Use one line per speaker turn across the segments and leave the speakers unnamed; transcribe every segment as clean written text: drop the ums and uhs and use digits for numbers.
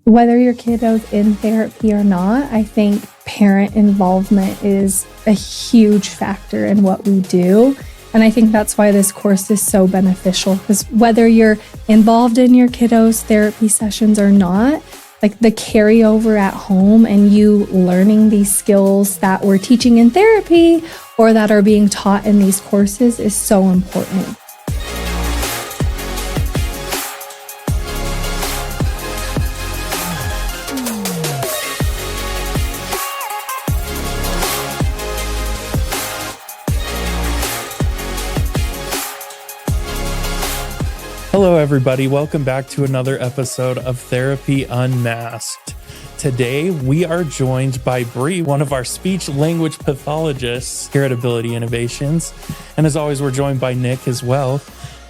Whether your kiddo's in therapy or not, I think parent involvement is a huge factor in what we do. And I think that's why this course is so beneficial, because whether you're involved in your kiddo's therapy sessions or not, like the carryover at home and you learning these skills that we're teaching in therapy or that are being taught in these courses is so important.
Hello, everybody. Welcome back to another episode of Therapy Unmasked. Today, we are joined by Bree, one of our speech language pathologists here at Ability Innovations. And as always, we're joined by Nick as well.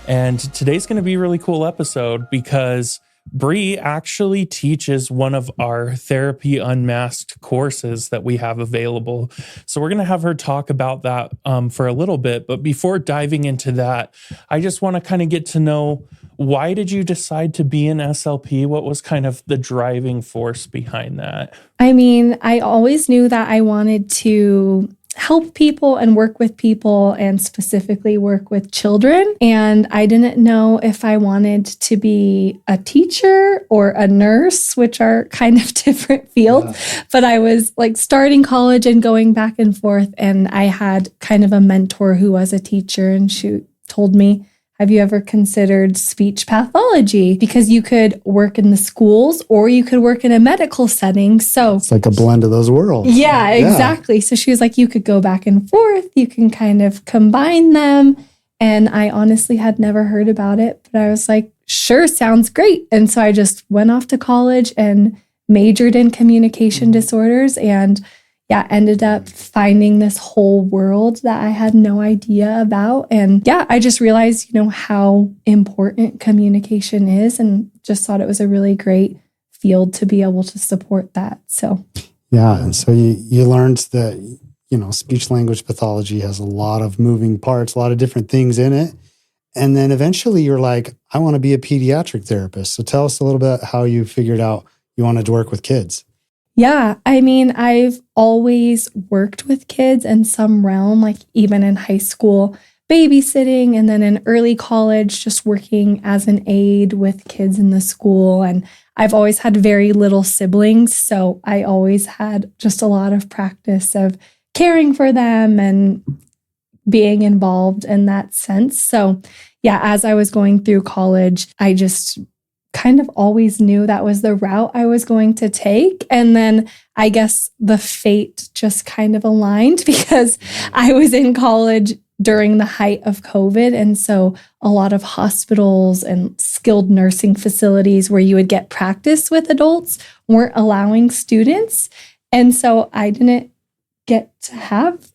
And today's going to be a really cool episode because Bree actually teaches one of our Therapy Unmasked courses that we have available. So we're going to have her talk about that for a little bit. But before diving into that, I just want to kind of get to know, why did you decide to be an SLP? What was kind of the driving force behind that? I mean,
I always knew that I wanted to help people and work with people and specifically work with children. And I didn't know if I wanted to be a teacher or a nurse, which are kind of different fields. Yeah. But I was like starting college and going back and forth. And I had kind of a mentor who was a teacher, and she told me, have you ever considered speech pathology? Because you could work in the schools or you could work in a medical setting. So
it's like a blend of those worlds.
Yeah, exactly. So she was like, you could go back and forth. You can kind of combine them. And I honestly had never heard about it, but I was like, sure, sounds great. And so I just went off to college and majored in communication disorders, and ended up finding this whole world that I had no idea about. And I just realized, how important communication is, and just thought it was a really great field to be able to support that. So,
and so you learned that, speech language pathology has a lot of moving parts, a lot of different things in it. And then eventually you're like, I want to be a pediatric therapist. So tell us a little bit how you figured out you wanted to work with kids.
Yeah, I mean, I've always worked with kids in some realm, like even in high school, babysitting, and then in early college, just working as an aide with kids in the school. And I've always had very little siblings, so I always had just a lot of practice of caring for them and being involved in that sense. So as I was going through college, I just kind of always knew that was the route I was going to take. And then I guess the fate just kind of aligned because I was in college during the height of COVID. And so a lot of hospitals and skilled nursing facilities where you would get practice with adults weren't allowing students. And so I didn't get to have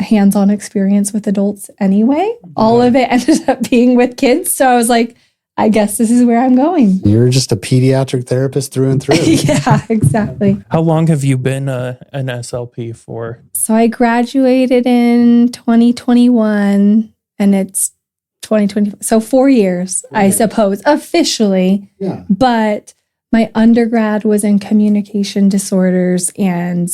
hands-on experience with adults anyway. All of it ended up being with kids. So I was like, I guess this is where I'm going.
You're just a pediatric therapist through and through.
Yeah, exactly.
How long have you been an SLP for?
So I graduated in 2021 and it's 2020. So 4 years, I suppose, officially. Yeah. But my undergrad was in communication disorders, and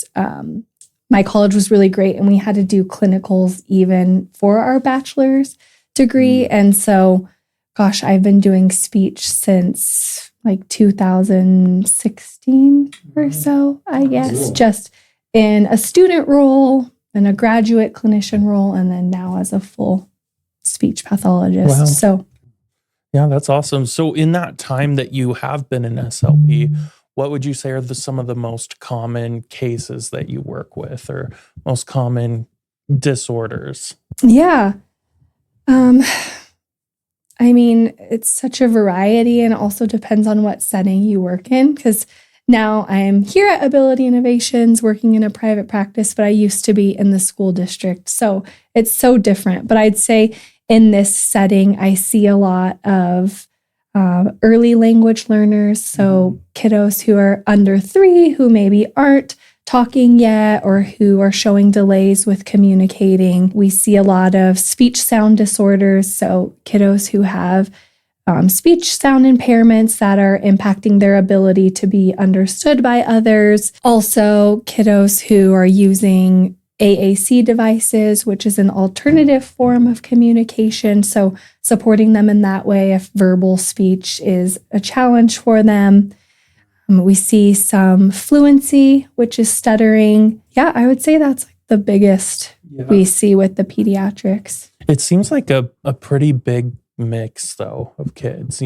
my college was really great. And we had to do clinicals even for our bachelor's degree. And so gosh, I've been doing speech since like 2016 or so, I guess, cool. Just in a student role and a graduate clinician role, and then now as a full speech pathologist. Wow. So,
yeah, that's awesome. So in that time that you have been an SLP, what would you say are some of the most common cases that you work with, or most common disorders?
Yeah. I mean, it's such a variety, and it also depends on what setting you work in, because now I'm here at Ability Innovations working in a private practice, but I used to be in the school district. So it's so different. But I'd say in this setting, I see a lot of early language learners. So kiddos who are under 3, who maybe aren't talking yet or who are showing delays with communicating. We see a lot of speech sound disorders, so kiddos who have speech sound impairments that are impacting their ability to be understood by others. Also, kiddos who are using AAC devices, which is an alternative form of communication. So supporting them in that way if verbal speech is a challenge for them. We see some fluency, which is stuttering. Yeah, I would say that's like the biggest we see with the pediatrics.
It seems like a pretty big mix though of kids,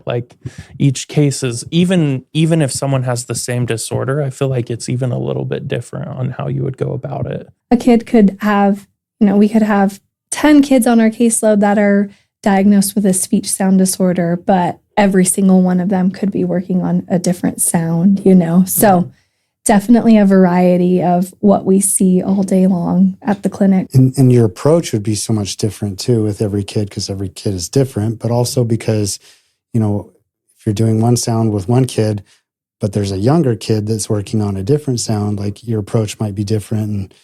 like each case is even if someone has the same disorder, I feel like it's even a little bit different on how you would go about it.
A kid could have, we could have 10 kids on our caseload that are diagnosed with a speech sound disorder, but every single one of them could be working on a different sound, So definitely a variety of what we see all day long at the clinic.
And your approach would be so much different too with every kid, because every kid is different, but also because, if you're doing one sound with one kid, but there's a younger kid that's working on a different sound, like your approach might be different and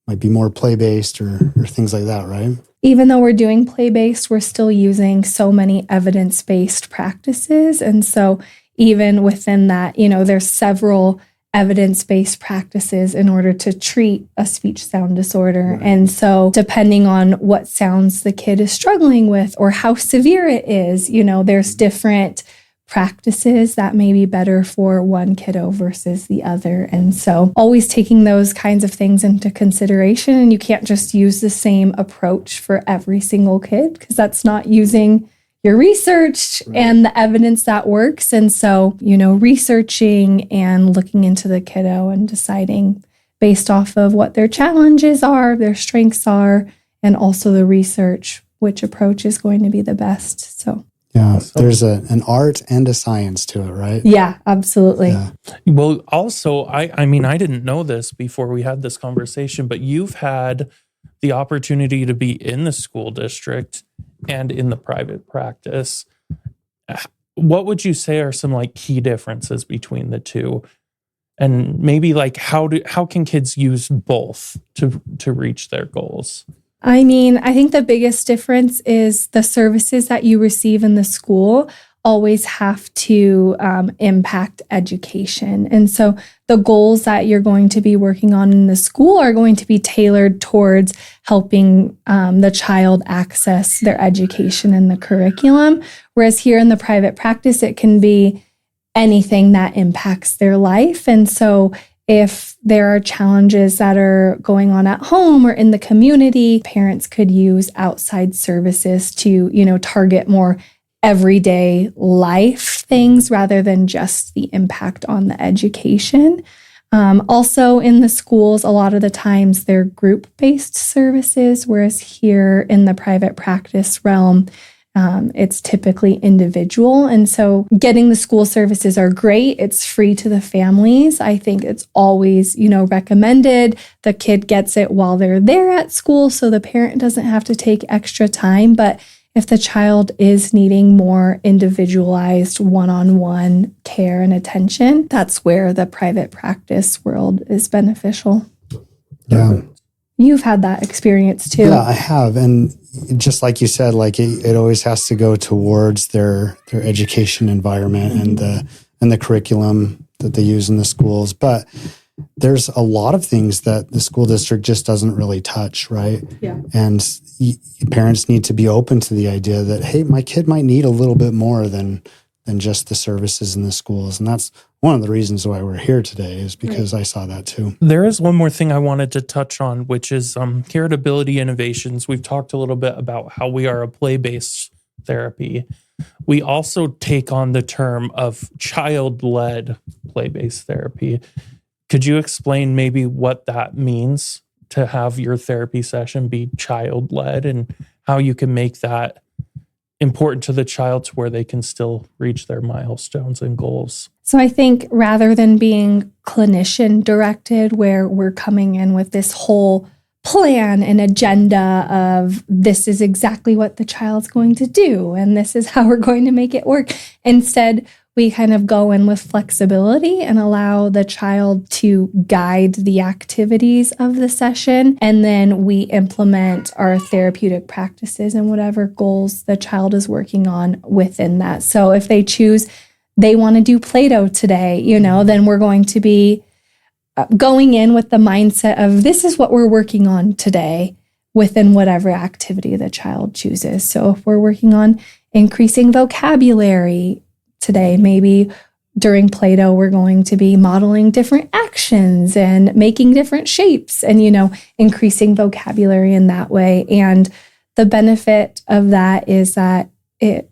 might be more play-based or things like that, right?
Even though we're doing play-based, we're still using so many evidence-based practices. And so even within that, there's several evidence-based practices in order to treat a speech sound disorder. Right. And so depending on what sounds the kid is struggling with or how severe it is, there's different practices that may be better for one kiddo versus the other. And so always taking those kinds of things into consideration. And you can't just use the same approach for every single kid, because that's not using your research and the evidence that works. And so, researching and looking into the kiddo and deciding based off of what their challenges are, their strengths are, and also the research, which approach is going to be the best. So,
yeah, there's an art and a science to it, right?
Yeah, absolutely.
Yeah.
Well, also, I mean, I didn't know this before we had this conversation, but you've had the opportunity to be in the school district and in the private practice. What would you say are some like key differences between the two? And maybe like how can kids use both to reach their goals?
I mean, I think the biggest difference is the services that you receive in the school always have to impact education. And so the goals that you're going to be working on in the school are going to be tailored towards helping the child access their education and the curriculum. Whereas here in the private practice, it can be anything that impacts their life. And so if there are challenges that are going on at home or in the community, parents could use outside services to, target more everyday life things rather than just the impact on the education. Also in the schools, a lot of the times they're group-based services, whereas here in the private practice realm, it's typically individual. And so getting the school services are great. It's free to the families. I think it's always, recommended. The kid gets it while they're there at school, so the parent doesn't have to take extra time. But if the child is needing more individualized one-on-one care and attention, that's where the private practice world is beneficial.
Yeah.
You've had that experience too.
Yeah, I have. And just like you said, like it always has to go towards their education environment and the curriculum that they use in the schools. But there's a lot of things that the school district just doesn't really touch, right?
Yeah.
And parents need to be open to the idea that, hey, my kid might need a little bit more than just the services in the schools. And that's one of the reasons why we're here today, is because I saw that too.
There is one more thing I wanted to touch on, which is Heritability Innovations. We've talked a little bit about how we are a play-based therapy. We also take on the term of child-led play-based therapy. Could you explain maybe what that means to have your therapy session be child-led and how you can make that important to the child to where they can still reach their milestones and goals?
So I think rather than being clinician directed, where we're coming in with this whole plan and agenda of this is exactly what the child's going to do and this is how we're going to make it work, instead we kind of go in with flexibility and allow the child to guide the activities of the session. And then we implement our therapeutic practices and whatever goals the child is working on within that. So if they choose they want to do Play-Doh today, then we're going to be going in with the mindset of this is what we're working on today within whatever activity the child chooses. So if we're working on increasing vocabulary today, maybe during Play-Doh, we're going to be modeling different actions and making different shapes and, increasing vocabulary in that way. And the benefit of that is that it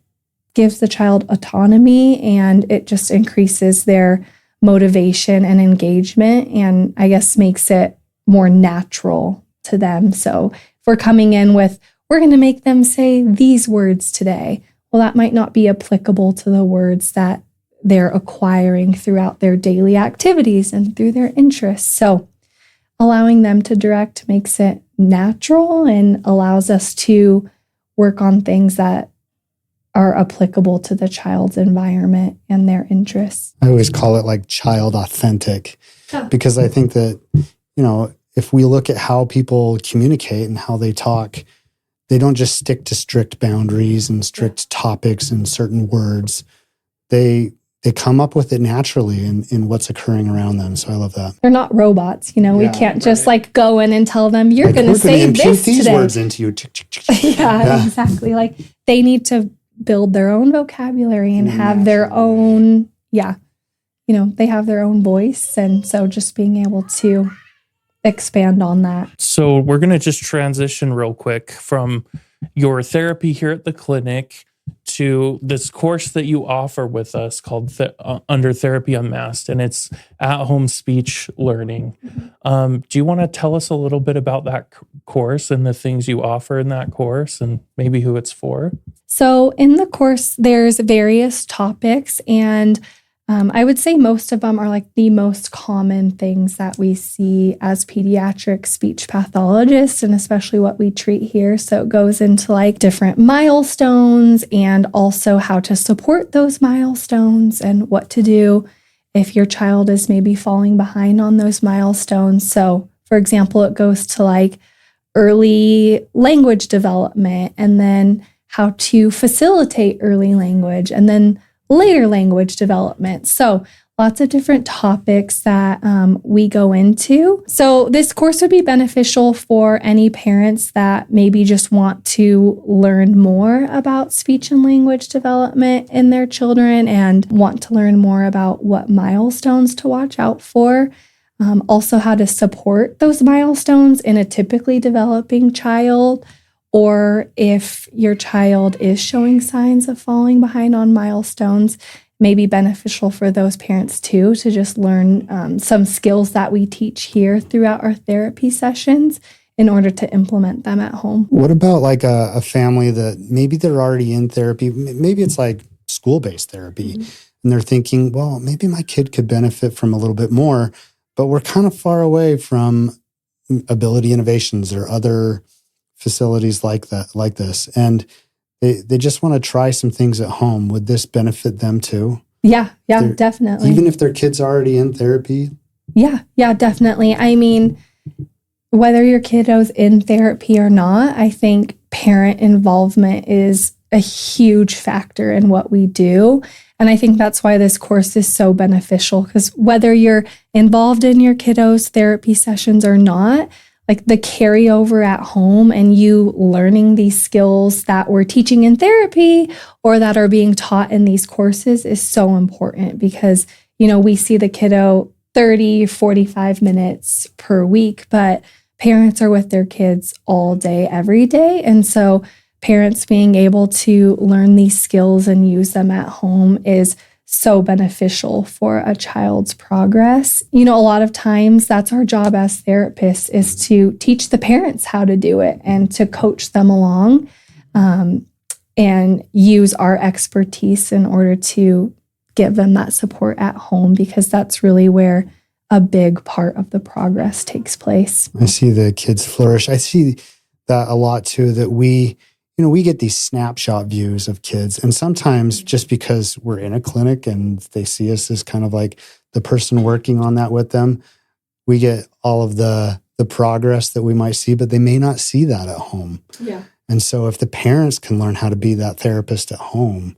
gives the child autonomy and it just increases their motivation and engagement, and I guess makes it more natural to them. So if we're coming in with, we're going to make them say these words today, well, that might not be applicable to the words that they're acquiring throughout their daily activities and through their interests. So allowing them to direct makes it natural and allows us to work on things that are applicable to the child's environment and their interests.
I always call it like child authentic, because I think that, if we look at how people communicate and how they talk, they don't just stick to strict boundaries and strict topics and certain words. They come up with it naturally in what's occurring around them. So I love that.
They're not robots, we can't just go in and tell them, you're going to say this
these
today.
words into you.
Yeah, exactly. They need to build their own vocabulary and have their own, they have their own voice. And so just being able to expand on that.
So we're going to just transition real quick from your therapy here at the clinic to this course that you offer with us called Under Therapy Unmasked, and it's at-home speech learning. Do you want to tell us a little bit about that course and the things you offer in that course and maybe who it's for?
So in the course, there's various topics, and I would say most of them are the most common things that we see as pediatric speech pathologists, and especially what we treat here. So it goes into different milestones and also how to support those milestones and what to do if your child is maybe falling behind on those milestones. So for example, it goes to early language development, and then how to facilitate early language, and then later language development. So lots of different topics that we go into. So this course would be beneficial for any parents that maybe just want to learn more about speech and language development in their children and want to learn more about what milestones to watch out for. Also how to support those milestones in a typically developing child, or if your child is showing signs of falling behind on milestones, may be beneficial for those parents too, to just learn some skills that we teach here throughout our therapy sessions in order to implement them at home.
What about a family that maybe they're already in therapy? Maybe it's school-based therapy, and they're thinking, well, maybe my kid could benefit from a little bit more, but we're kind of far away from Ability Innovations or other facilities like this, and they just want to try some things at home. Would this benefit them too?
Yeah, definitely.
Even if their kid's already in therapy?
Yeah, definitely. I mean, whether your kiddo's in therapy or not, I think parent involvement is a huge factor in what we do. And I think that's why this course is so beneficial, because whether you're involved in your kiddo's therapy sessions or not, the carryover at home and you learning these skills that we're teaching in therapy or that are being taught in these courses is so important, because, we see the kiddo 30, 45 minutes per week, but parents are with their kids all day, every day. And so parents being able to learn these skills and use them at home is so beneficial for a child's progress. A lot of times that's our job as therapists, is to teach the parents how to do it and to coach them along and use our expertise in order to give them that support at home, because that's really where a big part of the progress takes place.
I see the kids flourish. I see that a lot too, that we we get these snapshot views of kids. And sometimes just because we're in a clinic and they see us as kind of like the person working on that with them, we get all of the progress that we might see, but they may not see that at home.
Yeah.
And so if the parents can learn how to be that therapist at home,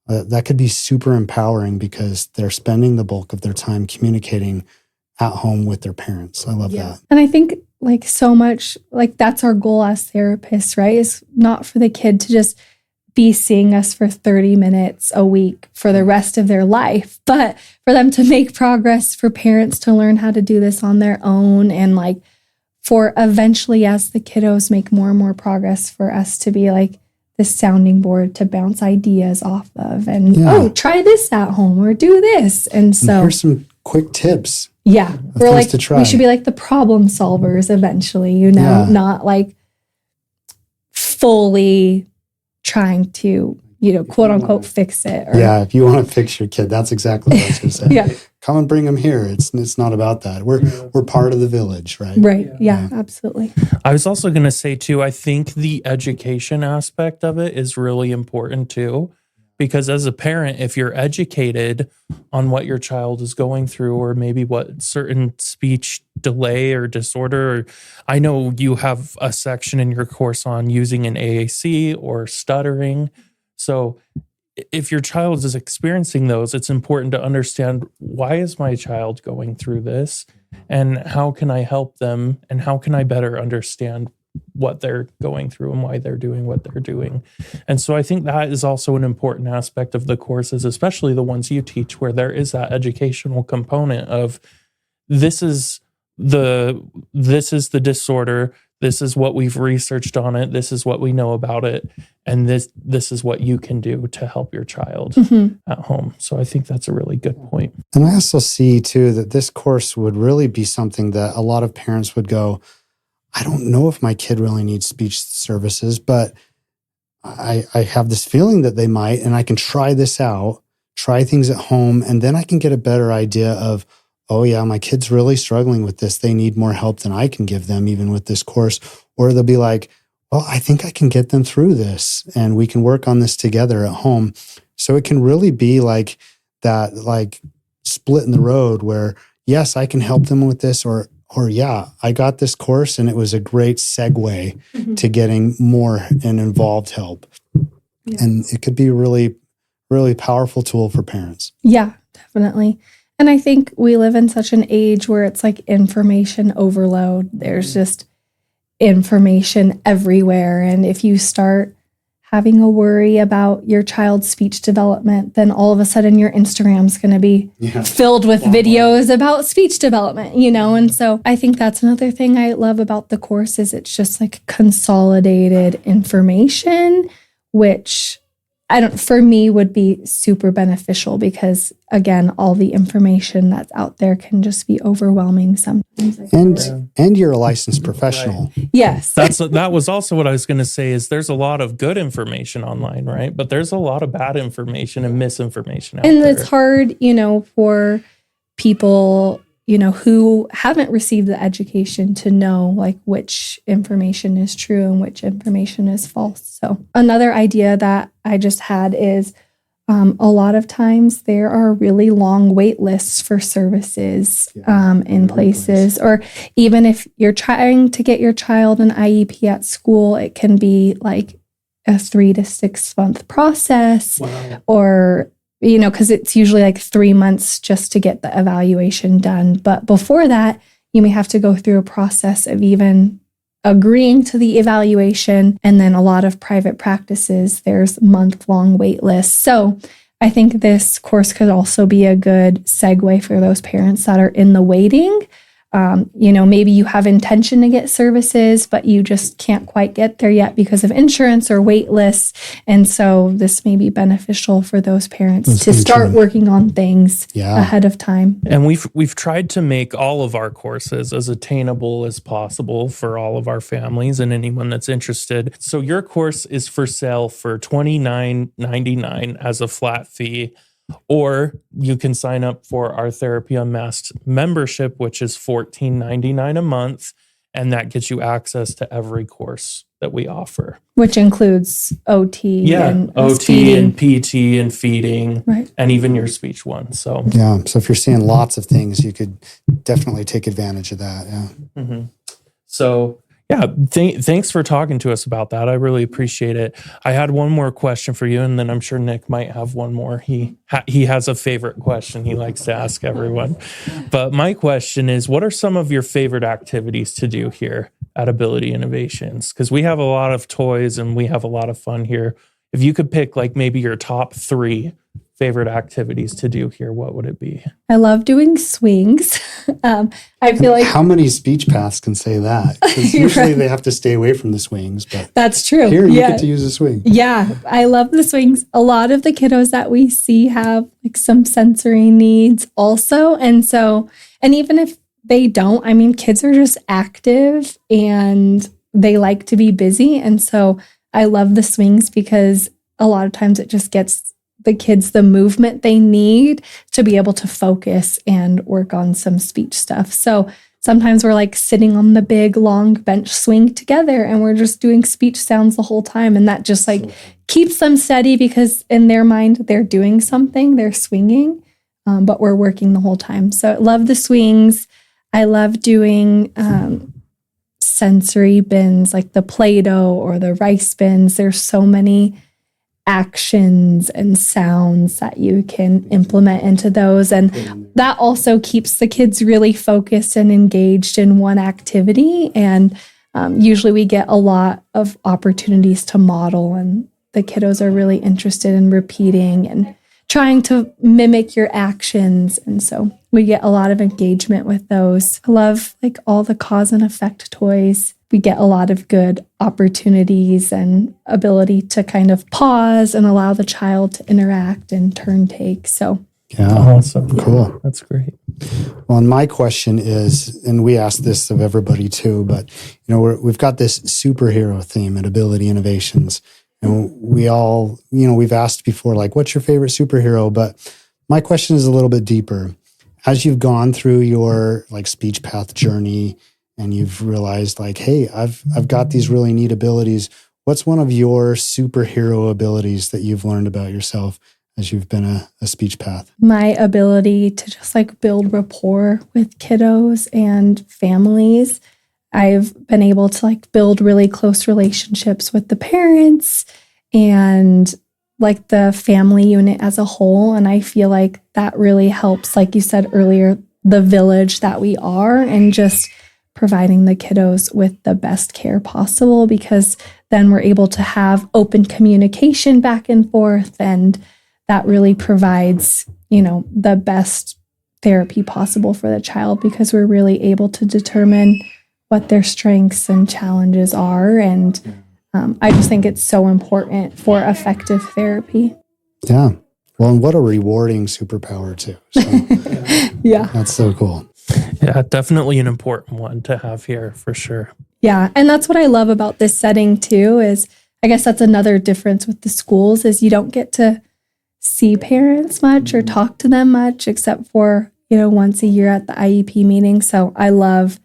that could be super empowering because they're spending the bulk of their time communicating at home with their parents. I love that.
And I think like so much, like that's our goal as therapists, right? Is not for the kid to just be seeing us for 30 minutes a week for the rest of their life, but for them to make progress, for parents to learn how to do this on their own, and like for eventually as the kiddos make more and more progress, for us to be like the sounding board to bounce ideas off of, and try this at home or do this. And so
here's some quick tips.
Yeah. We're like,
to try.
We should be like the problem solvers eventually, not like fully trying to, quote unquote, fix it. Or,
if you want to fix your kid, that's exactly what I was going to say.
Yeah.
Come and bring them here. It's not about that. We're part of the village, right?
Right. Yeah, absolutely.
I was also going to say too, I think the education aspect of it is really important too, because as a parent, if you're educated on what your child is going through, or maybe what certain speech delay or disorder, or I know you have a section in your course on using an AAC or stuttering. So if your child is experiencing those, it's important to understand, why is my child going through this, and how can I help them, and how can I better understand what they're going through and why they're doing what they're doing. And so I think that is also an important aspect of the courses, especially the ones you teach, where there is that educational component of this is the disorder, this is what we've researched on it, this is what we know about it, and this is what you can do to help your child at home. So I think that's a really good point.
And I also see too that this course would really be something that a lot of parents would go, I don't know if my kid really needs speech services, but I have this feeling that they might, and I can try this out, try things at home, and then I can get a better idea of, oh yeah, my kid's really struggling with this. They need more help than I can give them, even with this course. Or they'll be like, well, I think I can get them through this, and we can work on this together at home. So it can really be like that, like split in the road where, yes, I can help them with this, or yeah, I got this course and it was a great segue to getting more and involved help. Yeah. And it could be a really, really powerful tool for parents.
Yeah, definitely. And I think we live in such an age where it's like information overload. There's just information everywhere. And if you start having a worry about your child's speech development, then all of a sudden your Instagram's going to be filled with videos about speech development, And so I think that's another thing I love about the course is it's just like consolidated information, which for me would be super beneficial because, again, all the information that's out there can just be overwhelming sometimes.
And you're a licensed professional.
Right. Yes.
That was also what I was going to say is there's a lot of good information online, right? But there's a lot of bad information and misinformation out there.
And it's hard, for people, who haven't received the education to know like which information is true and which information is false. So another idea that I just had is a lot of times there are really long wait lists for services in places, or even if you're trying to get your child an IEP at school, it can be like a 3 to 6 month process. Wow. Or because it's usually like 3 months just to get the evaluation done. But before that, you may have to go through a process of even agreeing to the evaluation. And then a lot of private practices, there's month-long wait lists. So I think this course could also be a good segue for those parents that are in the waiting. Maybe you have intention to get services, but you just can't quite get there yet because of insurance or wait lists. And so this may be beneficial for those parents to start working on things ahead of time.
And we've tried to make all of our courses as attainable as possible for all of our families and anyone that's interested. So your course is for sale for $29.99 as a flat fee. Or you can sign up for our Therapy Unmasked membership, which is $14.99 a month. and that gets you access to every course that we offer.
Which includes OT and
OT
feeding.
and PT and feeding,
right.
And even your speech one. So
so if you're seeing lots of things, you could definitely take advantage of that. Yeah.
Mm-hmm. So thanks for talking to us about that. I really appreciate it. I had one more question for you, and then I'm sure Nick might have one more. He has a favorite question he likes to ask everyone. But my question is, what are some of your favorite activities to do here at Ability Innovations? Because we have a lot of toys and we have a lot of fun here. If you could pick like maybe your top 3 favorite activities to do here, what would it be?
I love doing swings. I feel like
how many speech paths can say that? Because usually they have to stay away from the swings, but
that's true.
Here you get to use a swing.
Yeah, I love the swings. A lot of the kiddos that we see have like some sensory needs also. And even if they don't, I mean, kids are just active and they like to be busy. And so I love the swings because a lot of times it just gets the kids the movement they need to be able to focus and work on some speech stuff. So sometimes we're like sitting on the big long bench swing together and we're just doing speech sounds the whole time. And that just like keeps them steady because in their mind, they're doing something, they're swinging, but we're working the whole time. So I love the swings. I love doing sensory bins like the Play-Doh or the rice bins. There's so many actions and sounds that you can implement into those. And that also keeps the kids really focused and engaged in one activity. And usually we get a lot of opportunities to model, and the kiddos are really interested in repeating and trying to mimic your actions. And so we get a lot of engagement with those. I love like all the cause and effect toys. We get a lot of good opportunities and ability to kind of pause and allow the child to interact and turn take. So
yeah,
awesome.
Cool.
That's great.
Well, and my question is, and we ask this of everybody too, but we've got this superhero theme at Ability Innovations. And we all, we've asked before, like, what's your favorite superhero? But my question is a little bit deeper. As you've gone through your like speech path journey and you've realized like, hey, I've got these really neat abilities. What's one of your superhero abilities that you've learned about yourself as you've been a speech path?
My ability to just like build rapport with kiddos and families. I've been able to like build really close relationships with the parents and like the family unit as a whole. And I feel like that really helps, like you said earlier, the village that we are, and just providing the kiddos with the best care possible, because then we're able to have open communication back and forth. And that really provides, the best therapy possible for the child, because we're really able to determine what their strengths and challenges are. And I just think it's so important for effective therapy.
Yeah. Well, and what a rewarding superpower too. So,
yeah.
That's so cool.
Yeah, definitely an important one to have here for sure.
Yeah. And that's what I love about this setting too, is I guess that's another difference with the schools, is you don't get to see parents much or talk to them much, except for, once a year at the IEP meeting. So I love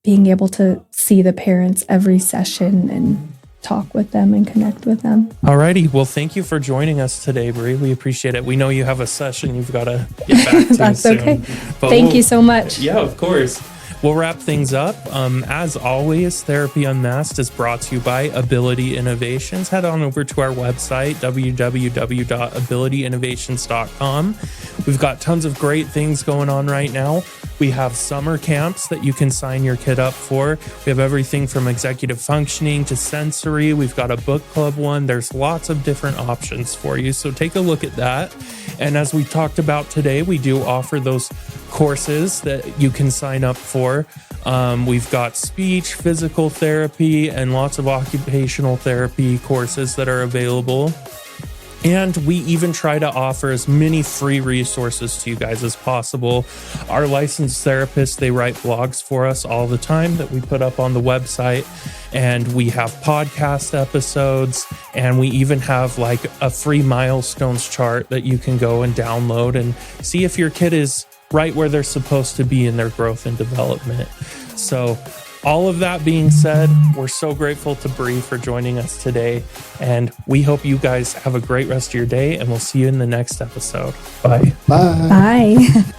being able to see the parents every session and talk with them and connect with them.
All righty. Well, thank you for joining us today, Bree. We appreciate it. We know you have a session you've got to get back to.
That's
soon.
okay.
But
Thank you so much.
Yeah, of course. We'll wrap things up. As always, Therapy Unmasked is brought to you by Ability Innovations. Head on over to our website, www.abilityinnovations.com. We've got tons of great things going on right now. We have summer camps that you can sign your kid up for. We have everything from executive functioning to sensory. We've got a book club one. There's lots of different options for you. So take a look at that. And as we talked about today, we do offer those courses that you can sign up for. We've got speech, physical therapy, and lots of occupational therapy courses that are available. And we even try to offer as many free resources to you guys as possible. Our licensed therapists, they write blogs for us all the time that we put up on the website. And we have podcast episodes, and we even have like a free milestones chart that you can go and download and see if your kid is right where they're supposed to be in their growth and development. So all of that being said, we're so grateful to Bree for joining us today. And we hope you guys have a great rest of your day, and we'll see you in the next episode. Bye.
Bye.
Bye.